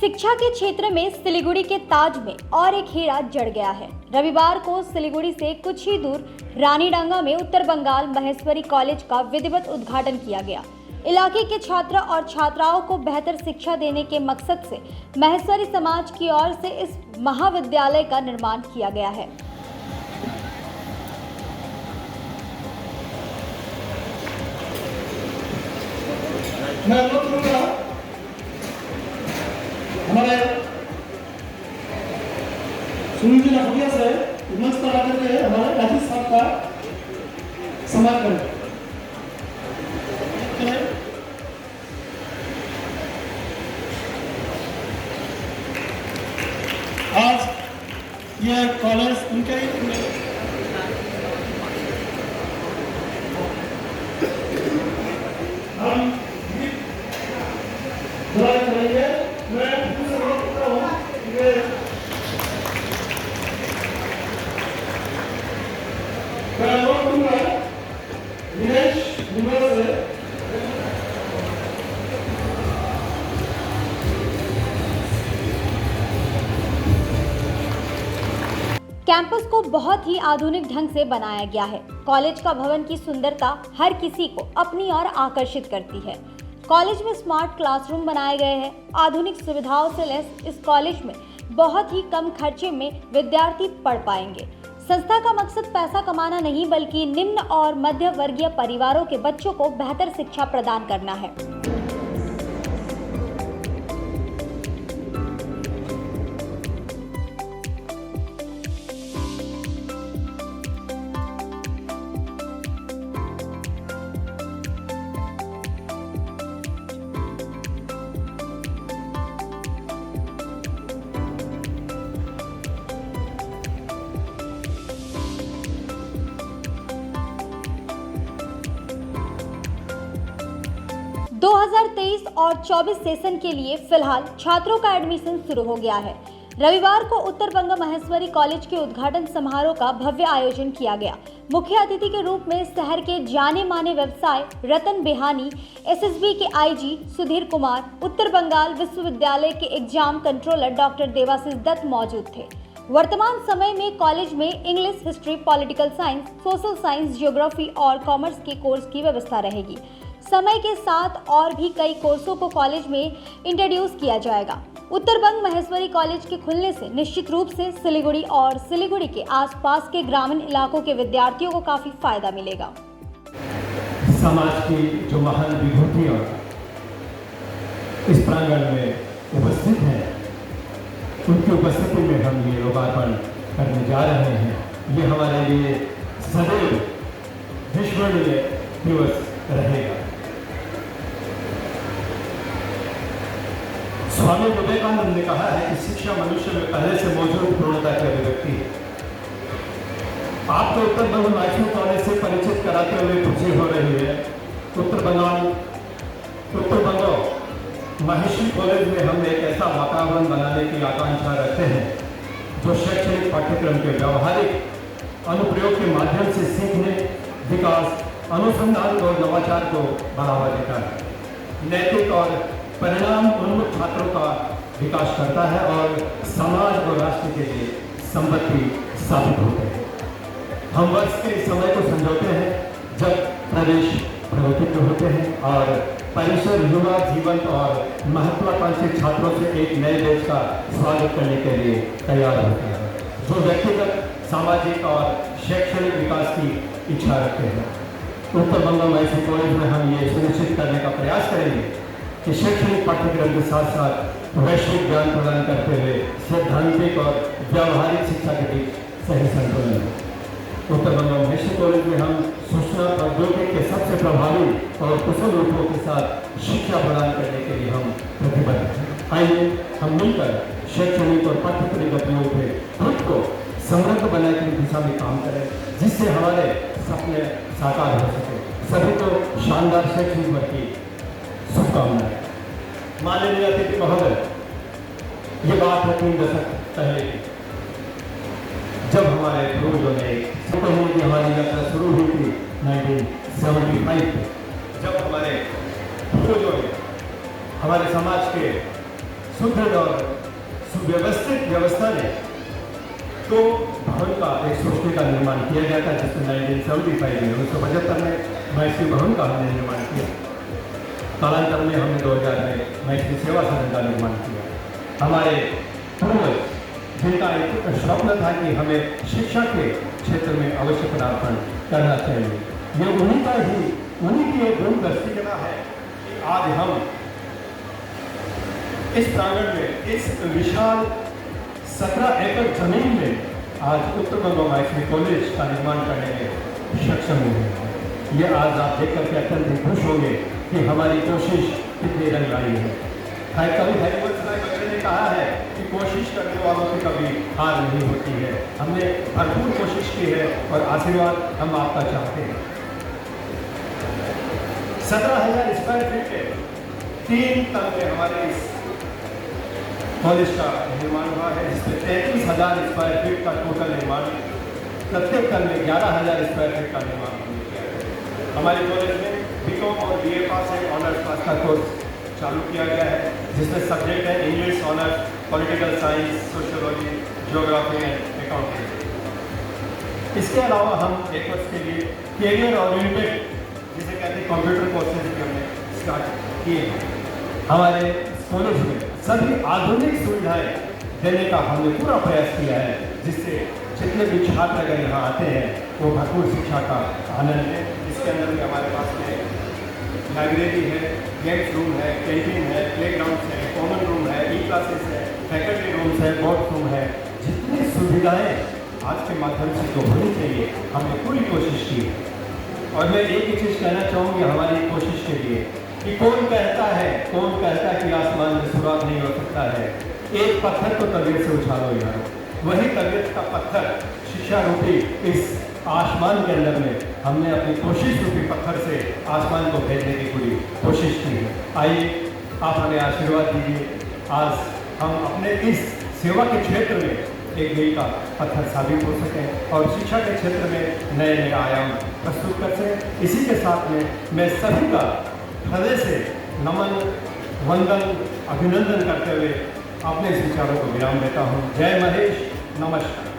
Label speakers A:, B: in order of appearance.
A: शिक्षा के क्षेत्र में सिलीगुड़ी के ताज में और एक हीरा जड़ गया है। रविवार को सिलीगुड़ी से कुछ ही दूर रानीडांगा में उत्तर बंगाल महेश्वरी कॉलेज का विधिवत उद्घाटन किया गया। इलाके के छात्र और छात्राओं को बेहतर शिक्षा देने के मकसद से महेश्वरी समाज की ओर से इस महाविद्यालय का निर्माण किया गया है।
B: मैं अनुरोध करूंगा हमारे सुनील जी नखोटिया से मंच पर आकर के हमारे राजीव साहब का सम्मान करें। आज यह कॉलेज उनके हम बुराई करेंगे। मैं
A: कैंपस को बहुत ही आधुनिक ढंग से बनाया गया है। कॉलेज का भवन की सुंदरता हर किसी को अपनी ओर आकर्षित करती है। कॉलेज में स्मार्ट क्लासरूम बनाए गए हैं। आधुनिक सुविधाओं से लैस इस कॉलेज में बहुत ही कम खर्चे में विद्यार्थी पढ़ पाएंगे। संस्था का मकसद पैसा कमाना नहीं बल्कि निम्न और मध्य वर्गीय परिवारों के बच्चों को बेहतर शिक्षा प्रदान करना है। 2023 और 24 सेशन के लिए फिलहाल छात्रों का एडमिशन शुरू हो गया है। रविवार को उत्तर बंगा महेश्वरी कॉलेज के उद्घाटन समारोह का भव्य आयोजन किया गया। मुख्य अतिथि के रूप में शहर के जाने माने व्यवसाय रतन बेहानी, एसएसबी के आईजी सुधीर कुमार, उत्तर बंगाल विश्वविद्यालय के exam controller doctor Debashish Dutta मौजूद थे। वर्तमान समय में कॉलेज में English, history, political science, social science, geography और कॉमर्स के कोर्स की व्यवस्था रहेगी। समय के साथ और भी कई कोर्सों को कॉलेज में इंट्रोड्यूस किया जाएगा। उत्तर बंग महेश्वरी कॉलेज के खुलने से निश्चित रूप से सिलीगुड़ी और सिलीगुड़ी के आसपास के ग्रामीण इलाकों के विद्यार्थियों को काफी फायदा मिलेगा।
C: समाज की जो महान विभूतियां इस प्रांगण में उपस्थित हैं, उनकी उपस्थिति में हम ये लोकार्पण करने जा रहे हैं। ये हमारे लिए सदैव विस्मरणीय दिवस रहेगा। स्वामी विवेकानंद ने कहा है कि शिक्षा मनुष्य में पहले से मौजूद पूर्णता की अभिव्यक्ति है। आपको उत्तर बंगाल महेश्वरी कॉलेज से परिचित कराते हुए खुशी हो रही है। उत्तर बंगाल महेश्वरी कॉलेज में हम एक ऐसा वातावरण बनाने की आकांक्षा रखते हैं जो शैक्षणिक पाठ्यक्रम के व्यावहारिक अनुप्रयोग के माध्यम से सीखने, विकास, अनुसंधान और नवाचार को बढ़ावा देता है, नैतिक और परिणाम उन्मुख छात्रों का विकास करता है और समाज और राष्ट्र के लिए संपत्ति साबित होते हैं। हम वर्ष के समय को समझौते हैं जब प्रदेश प्रगति में होते हैं और परिसर युवा, जीवंत और महत्वाकांक्षी छात्रों से एक नए देश का स्वागत करने के लिए तैयार होते हैं, जो व्यक्तिगत, सामाजिक और शैक्षणिक विकास की इच्छा रखते हैं। उत्तर बंगाल महेश्वरी कॉलेज में हम ये सुनिश्चित करने का प्रयास करेंगे कि शैक्षणिक पाठ्यक्रम के साथ साथ वैश्विक ज्ञान प्रदान करते हुए सैद्धांतिक और व्यावहारिक शिक्षा के बीच सही संतुलन है। उत्तर बंगाल महेश्वरी कॉलेज में हम सूचना प्रौद्योगिकी के सबसे प्रभावी और कुशल रूपों के साथ शिक्षा प्रदान करने के लिए हम प्रतिबद्ध हैं। आइए हम मिलकर शैक्षणिक और पाठ्यक्रम गतिविधियों पे खुद को समृद्ध बनाने की दिशा में काम करें, जिससे हमारे सपने साकार हो सके। सभी को शानदार शैक्षणिक वर्ष की शुभकामनाएं। माननीय अतिथि महोदय, ये बात है 3 दशक पहले की, जब हमारे पूर्वजों ने की हमारी यात्रा शुरू हुई थी 1975 में, जब हमारे पूर्वजों ने हमारे समाज के सुदृढ़ और सुव्यवस्थित व्यवस्था ने तो भवन का एक सृष्टि का निर्माण किया गया था, जिसमें 1975 में 1975 में मैत्री भवन का हमने निर्माण किया। कालांतर में हमने 2000 में मैत्री सेवा सदन का निर्माण किया। हमारे पूर्वज जिनका एक स्वप्न था कि हमें शिक्षा के क्षेत्र में अवश्य पदार्पण करना चाहिए, ये उन्हीं की एक दूरदर्शिता है कि आज हम इस प्रांगण में, इस विशाल 17 एकड़ जमीन में आज उत्तर बंग मैत्री कॉलेज का निर्माण करने में सक्षम हुए हैं। ये आज आप देख करके अत्यंत खुश होंगे कि हमारी कोशिश कितनी रंग लाई है। कवि हरिवंश राय बच्चे ने कहा है कि कोशिश करने वालों की कभी हार नहीं होती है। हमने भरपूर कोशिश की है और आशीर्वाद हम आपका चाहते हैं। 17,000 स्क्वायर फीट के 3 तल में हमारे इस कॉलेज का निर्माण हुआ है, जिसमें 33,000 स्क्वायर फीट का टोटल निर्माण, प्रत्येक तल में 11,000 स्क्वायर फीट का निर्माण हमने किया है। हमारे कॉलेज में बीकॉम और बीए पास है, ऑनर्स पास का कोर्स चालू किया गया है, जिसमें सब्जेक्ट है English honours, political science, sociology, geography and accounting. इसके अलावा हम एक वर्ष के लिए कैरियर ओरिएंटेड, जिसे कहते हैं कंप्यूटर कोर्सेज भी हमने स्टार्ट किए हैं। हमारे कॉलेज में सभी आधुनिक सुविधाएं देने का हमने पूरा प्रयास किया है, जिससे जितने भी छात्र अगर यहाँ आते हैं वो भरपूर शिक्षा का आनंद लें। इसके अंदर भी हमारे पास में लाइब्रेरी है, गेम्स रूम है, कैंटीन है, प्लेग्राउंड है, कॉमन रूम है, ई क्लासेस है, फैकल्टी रूम्स है, बोर्ड रूम है। जितनी सुविधाएं आज के माध्यम से जो होनी चाहिए, हमने पूरी कोशिश की। और मैं एक ही चीज़ कहना चाहूँगी हमारी कोशिश के लिए कि कौन कहता है कि आसमान में सुराग नहीं हो सकता है। एक पत्थर को तबीयत से उछालो यार, वही तबीयत का पत्थर शिक्षा रूपी इस आसमान के अंदर में हमने अपनी कोशिश रूपी पत्थर से आसमान को भेजने की पूरी कोशिश की है। आइए आप हमें आशीर्वाद दीजिए, आज हम अपने इस सेवा के क्षेत्र में एक मील का पत्थर साबित हो सकें और शिक्षा के क्षेत्र में नए नए आयाम प्रस्तुत कर सकें। इसी के साथ में मैं सभी का हृदय से नमन, वंदन, अभिनंदन करते हुए अपने इस विचारों को विराम देता हूँ। जय महेश, नमस्कार।